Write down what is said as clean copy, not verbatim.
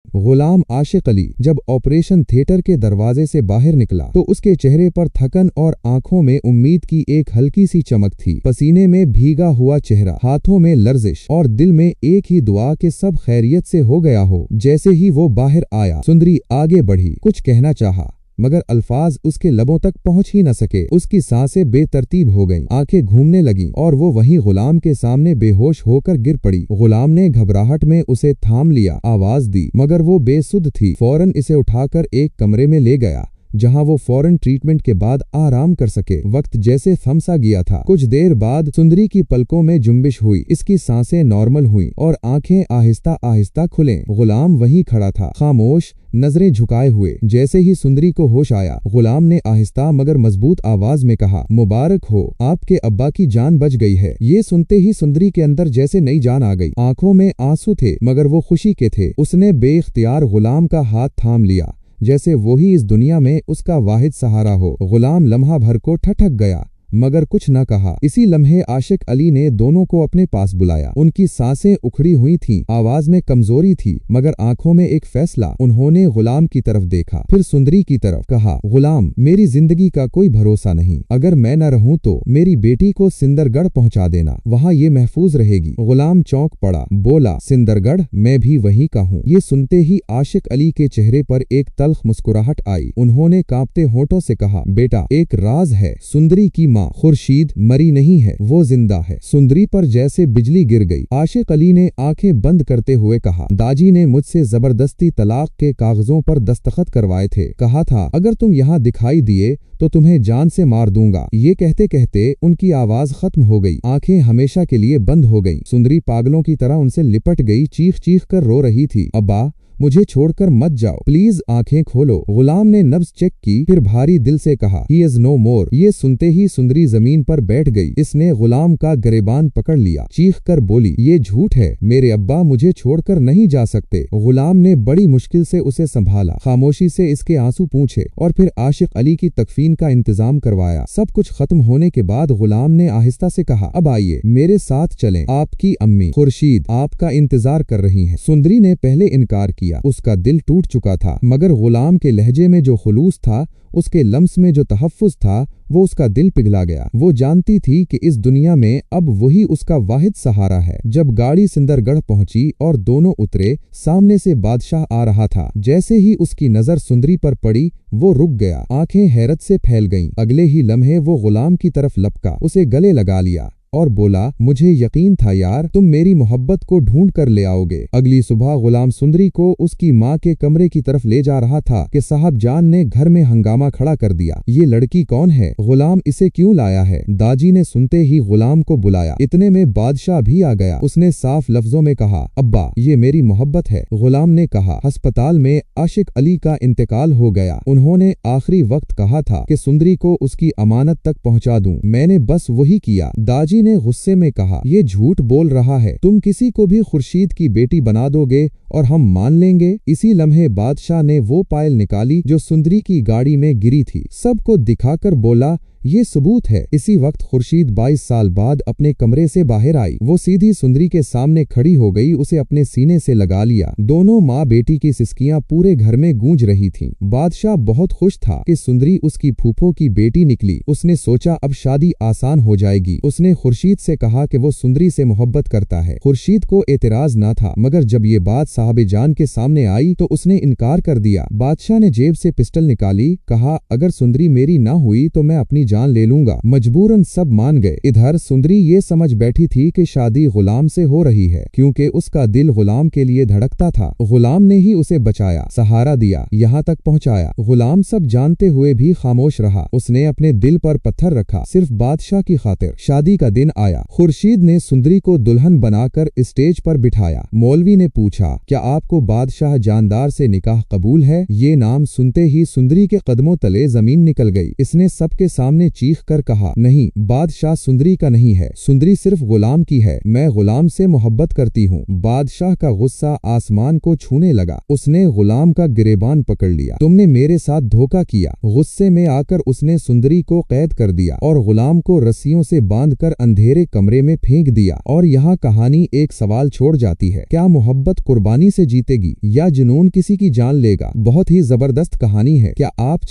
गुलाम आशिक अली जब operation theatre के दरवाजे से बाहर निकला तो उसके चेहरे पर थकन और आंखों में उम्मीद की एक हल्की सी चमक थी। पसीने में भीगा हुआ चेहरा, हाथों में लर्जिश और दिल में एक ही दुआ कि सब खैरियत से हो गया हो। जैसे ही वो बाहर आया, सुंदरी आगे बढ़ी, कुछ कहना चाहा मगर अल्फाज उसके लबों तक पहुंच ही न सके। उसकी सांसें बेतरतीब हो गईं, आंखें घूमने लगीं और वो वहीं गुलाम के सामने बेहोश होकर गिर पड़ी। गुलाम ने घबराहट में उसे थाम लिया, आवाज दी, मगर वो बेसुध थी। फौरन इसे उठाकर एक कमरे में ले गया जहां वो फौरन ट्रीटमेंट के बाद आराम कर सके। वक्त जैसे थम सा गया था। कुछ देर बाद सुंदरी की पलकों में जुम्बिश हुई, इसकी सांसें नॉर्मल हुईं और आंखें आहिस्ता आहिस्ता खुलें। गुलाम वहीं खड़ा था, खामोश, नजरें झुकाए हुए। जैसे ही सुंदरी को होश आया, गुलाम ने आहिस्ता मगर मजबूत आवाज में कहा, मुबारक हो, आपके अब्बा की जान बच गई है। ये सुनते ही सुंदरी के अंदर जैसे नई जान आ गई। आंखों में आंसू थे मगर वो खुशी के थे। उसने बेइख्तियार गुलाम का हाथ थाम लिया, जैसे वही इस दुनिया में उसका वाहिद सहारा हो। गुलाम लम्हा भर को ठठक गया मगर कुछ न कहा। इसी लम्हे आशिक अली ने दोनों को अपने पास बुलाया। उनकी सांसें उखड़ी हुई थीं, आवाज में कमजोरी थी मगर आंखों में एक फैसला। उन्होंने गुलाम की तरफ देखा, फिर सुंदरी की तरफ। कहा, गुलाम, मेरी जिंदगी का कोई भरोसा नहीं। अगर मैं न रहूं तो मेरी बेटी को सिंदरगढ़ पहुंचा देना, वहां ये महफूज रहेगी। गुलाम चौंक पड़ा, बोला, सिंदरगढ़? मैं भी वहीं का हूँ। ये सुनते ही आशिक अली के चेहरे पर एक तल्ख मुस्कुराहट आई। उन्होंने कांपते होंठों से कहा, बेटा, एक राज है। सुंदरी की खुर्शीद मरी नहीं है, वो जिंदा है। सुंदरी पर जैसे बिजली गिर गई। आशिक अली ने आंखें बंद करते हुए कहा, दाजी ने मुझसे जबरदस्ती तलाक के कागजों पर दस्तखत करवाए थे। कहा था अगर तुम यहाँ दिखाई दिए तो तुम्हें जान से मार दूंगा। ये कहते कहते उनकी आवाज खत्म हो गई, आंखें हमेशा के लिए बंद हो गईं। सुंदरी पागलों की तरह उनसे लिपट गई, चीख चीख कर रो रही थी, अब्बा, मुझे छोड़कर मत जाओ, प्लीज आंखें खोलो। गुलाम ने नब्ज चेक की, फिर भारी दिल से कहा, ही इज नो मोर। ये सुनते ही सुंदरी जमीन पर बैठ गई। इसने गुलाम का गिरेबान पकड़ लिया, चीख कर बोली, ये झूठ है, मेरे अब्बा मुझे छोड़कर नहीं जा सकते। गुलाम ने बड़ी मुश्किल से उसे संभाला, खामोशी से इसके आंसू पूछे और फिर आशिक अली की तकफीन का इंतजाम करवाया। सब कुछ खत्म होने के बाद गुलाम ने आहिस्ता से कहा, अब आइए मेरे साथ चलें, आपकी अम्मी खुर्शीद आपका इंतजार कर रही हैं। सुंदरी ने पहले इनकार किया, उसका दिल टूट चुका था मगर गुलाम के लहजे में जो खुलूस था, उसके लम्स में जो तहफ्फुज था, वो उसका दिल पिघला गया। वो जानती थी कि इस दुनिया में अब वही उसका वाहिद सहारा है। जब गाड़ी सिंदरगढ़ पहुंची और दोनों उतरे, सामने से बादशाह आ रहा था। जैसे ही उसकी नजर सुंदरी पर पड़ी, वो रुक गया, आंखें हैरत से फैल गईं। अगले ही लम्हे वो गुलाम की तरफ लपका, उसे गले लगा लिया और बोला, मुझे यकीन था यार, तुम मेरी मोहब्बत को ढूंढ कर ले आओगे। अगली सुबह गुलाम सुंदरी को उसकी माँ के कमरे की तरफ ले जा रहा था कि साहब जान ने घर में हंगामा खड़ा कर दिया। ये लड़की कौन है? गुलाम इसे क्यों लाया है? दाजी ने सुनते ही गुलाम को बुलाया। इतने में बादशाह भी आ गया। उसने साफ लफ्जों में कहा, अब्बा, ये मेरी मोहब्बत है। गुलाम ने कहा, अस्पताल में आशिक अली का इंतकाल हो गया। उन्होंने आखिरी वक्त कहा था कि सुंदरी को उसकी अमानत तक पहुँचा दूं, मैंने बस वही किया। दाजी ने गुस्से में कहा, ये झूठ बोल रहा है, तुम किसी को भी खुर्शीद की बेटी बना दोगे और हम मान लेंगे। इसी लम्हे बादशाह ने वो पायल निकाली जो सुंदरी की गाड़ी में गिरी थी, सबको दिखाकर बोला, ये सबूत है। इसी वक्त खुर्शीद 22 साल बाद अपने कमरे से बाहर आई। वो सीधी सुंदरी के सामने खड़ी हो गई, उसे अपने सीने से लगा लिया। दोनों माँ बेटी की सिसकियां पूरे घर में गूंज रही थीं। बादशाह बहुत खुश था कि सुंदरी उसकी फूफो की बेटी निकली। उसने सोचा अब शादी आसान हो जाएगी। उसने खुर्शीद से कहा कि वो सुंदरी से मोहब्बत करता है। खुर्शीद को एतराज न था मगर जब ये बात साहब जान के सामने आई तो उसने इनकार कर दिया। बादशाह ने जेब से पिस्टल निकाली, कहा, अगर सुंदरी मेरी ना हुई तो मैं अपनी जान ले लूंगा। मजबूरन सब मान गए। इधर सुंदरी ये समझ बैठी थी कि शादी गुलाम से हो रही है, क्योंकि उसका दिल गुलाम के लिए धड़कता था। गुलाम ने ही उसे बचाया, सहारा दिया, यहाँ तक पहुँचाया। गुलाम सब जानते हुए भी खामोश रहा। उसने अपने दिल पर पत्थर रखा, सिर्फ बादशाह की खातिर। शादी का दिन आया। खुर्शीद ने सुंदरी को दुल्हन बनाकर स्टेज पर बिठाया। मौलवी ने पूछा, क्या आपको बादशाह जानदार से निकाह कबूल है? ये नाम सुनते ही सुंदरी के कदमों तले जमीन निकल गई। इसने सबके सामने ने चीख कर कहा, नहीं, बादशाह सुंदरी का नहीं है, सुंदरी सिर्फ गुलाम की है, मैं गुलाम से मोहब्बत करती हूँ। बादशाह का गुस्सा आसमान को छूने लगा। उसने गुलाम का गिरेबान पकड़ लिया। तुमने मेरे साथ धोखा किया। गुस्से में आकर उसने सुंदरी को कैद कर दिया और गुलाम को रस्सियों से बांधकर अंधेरे कमरे में फेंक दिया। और यहाँ कहानी एक सवाल छोड़ जाती है, क्या मोहब्बत कुर्बानी से जीतेगी या जुनून किसी की जान लेगा? बहुत ही जबरदस्त कहानी है। क्या आप